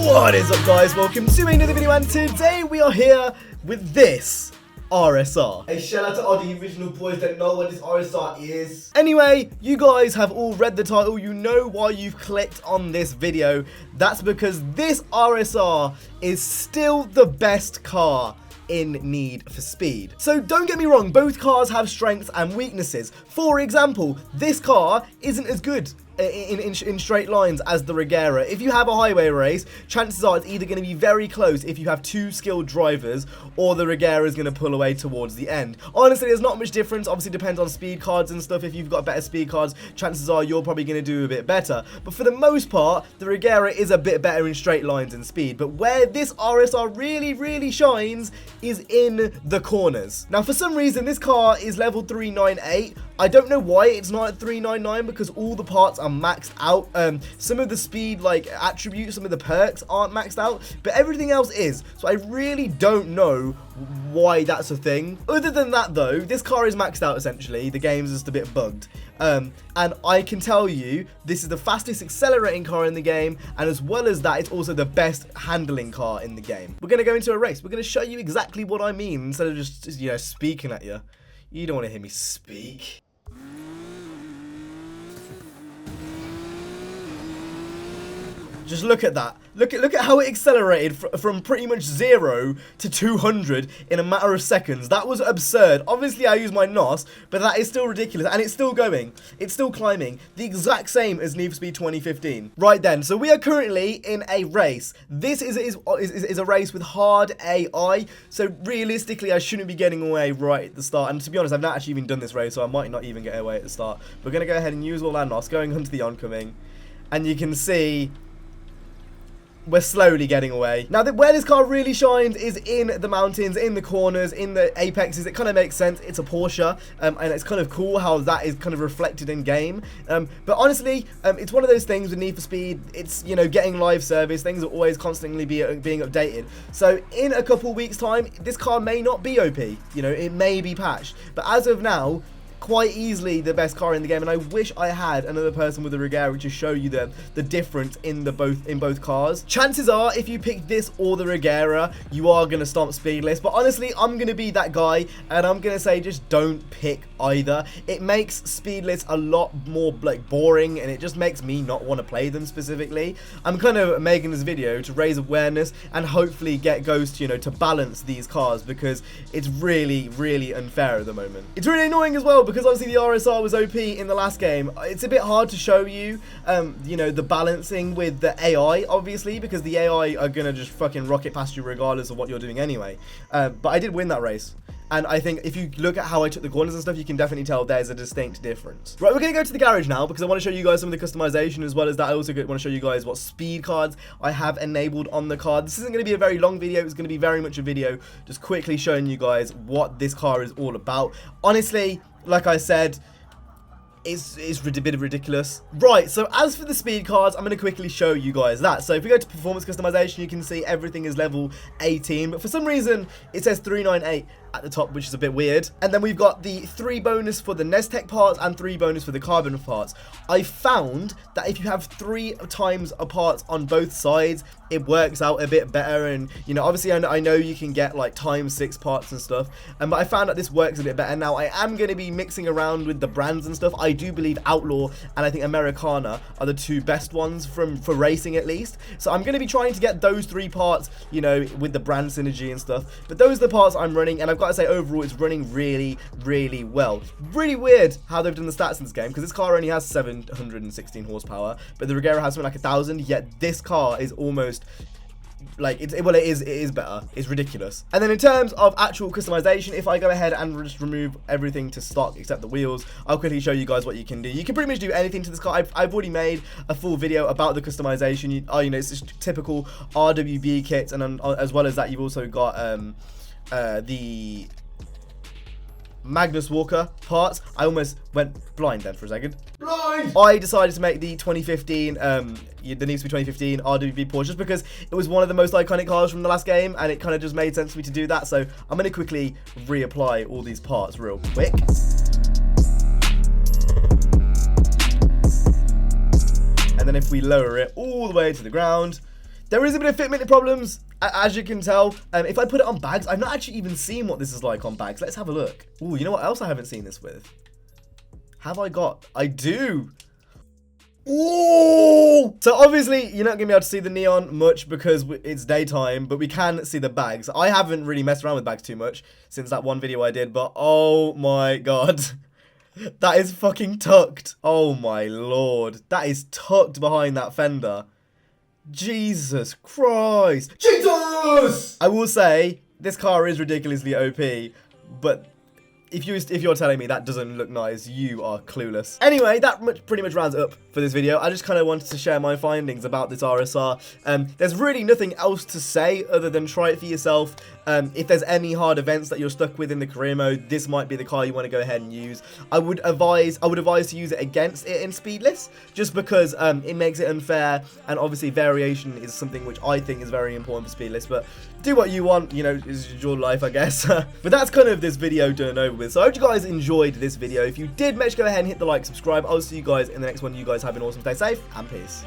What is up, guys? Welcome to another video, and today we are here with this RSR. Hey, shout out to all the original boys that know what this RSR is. Anyway, you guys have all read the title. You know why you've clicked on this video. That's because this RSR is still the best car in Need for Speed. So don't get me wrong, both cars have strengths and weaknesses. For example, this car isn't as good in straight lines as the Regera. If you have a highway race, chances are it's either going to be very close if you have two skilled drivers, or the Regera is going to pull away towards the end. Honestly, there's not much difference. Obviously, it depends on speed cards and stuff. If you've got better speed cards, chances are you're probably going to do a bit better. But for the most part, the Regera is a bit better in straight lines and speed. But where this RSR really shines is in the corners. Now, for some reason, this car is level 398. I don't know why it's not at 399, because all the parts are maxed out. Some of the speed attributes, some of the perks aren't maxed out, but everything else is. So I really don't know why that's a thing. Other than that though, this car is maxed out essentially. The game's just a bit bugged. And I can tell you, this is the fastest accelerating car in the game, and as well as that, it's also the best handling car in the game. We're going to go into a race. We're going to show you exactly what I mean instead of just speaking at you. You don't want to hear me speak. Just look at that. Look at how it accelerated from pretty much 0 to 200 in a matter of seconds. That was absurd. Obviously, I use my NOS, but that is still ridiculous. And it's still going. It's still climbing. The exact same as Need for Speed 2015. Right then, so we are currently in a race. This is a race with hard AI. So realistically, I shouldn't be getting away right at the start. And to be honest, I've not actually even done this race, so I might not even get away at the start. We're going to go ahead and use all our NOS, going onto the oncoming. And you can see we're slowly getting away. Now, where this car really shines is in the mountains, in the corners, in the apexes. It kind of makes sense. It's a Porsche, and it's kind of cool how that is kind of reflected in game. But honestly, it's one of those things with Need for Speed. It's, getting live service. Things are always constantly being updated. So in a couple weeks' time, this car may not be OP. It may be patched. But as of now, quite easily the best car in the game, and I wish I had another person with a Regera to show you the difference in both cars. Chances are, if you pick this or the Regera, you are going to stomp Speedless, but honestly, I'm going to be that guy, and I'm going to say just don't pick either. It makes Speedless a lot more boring, and it just makes me not want to play them specifically. I'm kind of making this video to raise awareness and hopefully get Ghost, to balance these cars, because it's really unfair at the moment. It's really annoying as well, because obviously the RSR was OP in the last game. It's a bit hard to show you, the balancing with the AI, obviously, because the AI are going to just fucking rocket past you regardless of what you're doing anyway. But I did win that race. And I think if you look at how I took the corners and stuff, you can definitely tell there's a distinct difference. Right, we're going to go to the garage now, because I want to show you guys some of the customization. As well as that, I also want to show you guys what speed cards I have enabled on the car. This isn't going to be a very long video. It's going to be very much a video just quickly showing you guys what this car is all about. Honestly, like I said, it's a bit ridiculous. Right, so as for the speed cards, I'm going to quickly show you guys that. So if we go to performance customization, you can see everything is level 18, but for some reason it says 398 at the top, which is a bit weird. And then we've got the 3 bonus for the Nestec parts and 3 bonus for the carbon parts. I found that if you have 3 times a parts on both sides, it works out a bit better. And obviously I know you can get like ×6 parts and stuff, but I found that this works a bit better. Now I am going to be mixing around with the brands and stuff. I do believe Outlaw and I think Americana are the 2 best ones for racing, at least. So I'm going to be trying to get those 3 parts, with the brand synergy and stuff. But those are the parts I'm running, and I've got to say overall it's running really well. Really weird how they've done the stats in this game, because this car only has 716 horsepower, but the Regera has something like 1,000. Yet this car is almost it is better. It's ridiculous. And then in terms of actual customization, if I go ahead and just remove everything to stock except the wheels, I'll quickly show you guys what you can do. You can pretty much do anything to this car. I've already made a full video about the customization. It's just typical RWB kits, and then as well as that, you've also got the Magnus Walker parts. I almost went blind then for a second. Blind! I decided to make the 2015, the Need for Speed 2015 RWB Porsche, just because it was one of the most iconic cars from the last game, and it kind of just made sense for me to do that. So I'm going to quickly reapply all these parts real quick. And then if we lower it all the way to the ground, There is a bit of fitment problems, as you can tell. If I put it on bags, I've not actually even seen what this is like on bags. Let's have a look. Ooh, you know what else I haven't seen this with? Have I got? I do. Ooh! So obviously, you're not going to be able to see the neon much because it's daytime, but we can see the bags. I haven't really messed around with bags too much since that one video I did, but oh my god. That is fucking tucked. Oh my lord. That is tucked behind that fender. Jesus Christ. Jesus! I will say, this car is ridiculously OP, but if you're telling me that doesn't look nice, you are clueless. Anyway, that pretty much rounds it up for this video. I just kind of wanted to share my findings about this RSR. There's really nothing else to say other than try it for yourself. If there's any hard events that you're stuck with in the career mode, this might be the car you want to go ahead and use. I would advise to use it against it in speedless, just because it makes it unfair, and obviously variation is something which I think is very important for speedless. But do what you want, you know, is your life, I guess. But that's kind of this video done over with. So I hope you guys enjoyed this video. If you did, make sure to go ahead and hit the like, subscribe. I'll see you guys in the next one. You guys have an awesome day, safe, and peace.